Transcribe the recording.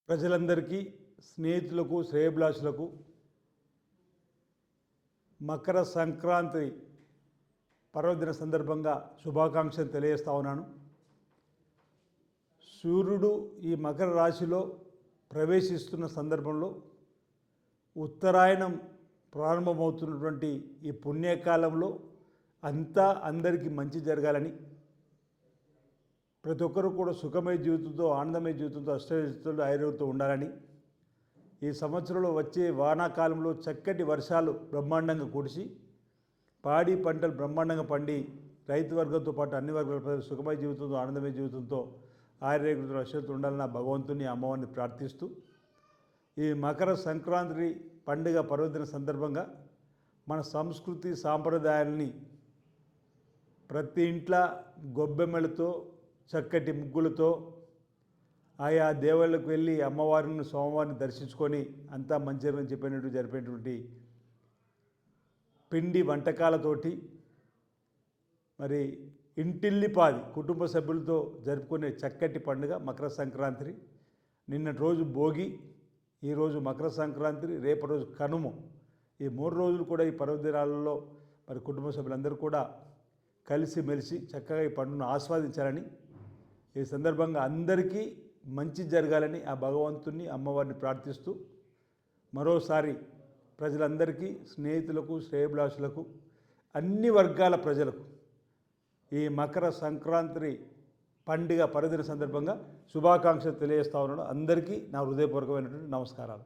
ప్రజలందరికీ, స్నేహితులకు, శ్రేయోభిలాషులకు మకర సంక్రాంతి పర్వదిన సందర్భంగా శుభాకాంక్షలు తెలియజేస్తా ఉన్నాను. సూర్యుడు ఈ మకర రాశిలో ప్రవేశిస్తున్న సందర్భంలో ఉత్తరాయణం ప్రారంభమవుతున్నటువంటి ఈ పుణ్యకాలంలో అంతా అందరికీ మంచి జరగాలని, ప్రతి ఒక్కరూ కూడా సుఖమయ జీవితంతో, ఆనందమయ జీవితంతో, అష్టైశ్వర్యాలతో, ఆరోగ్యంతో ఉండాలని, ఈ సంవత్సరంలో వచ్చే వానాకాలంలో చక్కటి వర్షాలు బ్రహ్మాండంగా కురిసి పాడి పంటలు బ్రహ్మాండంగా పండి రైతు వర్గంతో పాటు అన్ని వర్గాల ప్రజలు సుఖమయ జీవితంతో, ఆనందమయ జీవితంతో, ఆరోగ్యంతో, అష్టైశ్వర్యంతో ఉండాలని ఆ భగవంతుని, అమ్మవారిని ప్రార్థిస్తూ ఈ మకర సంక్రాంతి పండుగ పర్వదిన సందర్భంగా మన సంస్కృతి సాంప్రదాయాలని ప్రతి ఇంట్లో గొబ్బెమ్మలతో, చక్కటి ముగ్గులతో ఆయా దేవాలయాలకు వెళ్ళి అమ్మవారిని, స్వామివారిని దర్శించుకొని అంతా మంచిగా చెప్పినట్టు జరిపేటువంటి పిండి వంటకాలతోటి మరి ఇంటిల్లిపాది కుటుంబ సభ్యులతో జరుపుకునే చక్కటి పండుగ మకర సంక్రాంతి. నిన్నటి రోజు భోగి, ఈరోజు మకర సంక్రాంతి, రేపటి రోజు కనుమ. ఈ 3 రోజులు కూడా ఈ పర్వదినాలలో మరి కుటుంబ సభ్యులందరూ కూడా కలిసిమెలిసి చక్కగా ఈ పండుగను ఆస్వాదించాలని, ఈ సందర్భంగా అందరికీ మంచి జరగాలని ఆ భగవంతుని, అమ్మవారిని ప్రార్థిస్తూ మరోసారి ప్రజలందరికీ, స్నేహితులకు, శ్రేయోభిలాషులకు, అన్ని వర్గాల ప్రజలకు ఈ మకర సంక్రాంతి పండుగ పర్వదిన సందర్భంగా శుభాకాంక్షలు తెలియజేస్తా ఉన్నాను. అందరికీ నా హృదయపూర్వకమైనటువంటి నమస్కారాలు.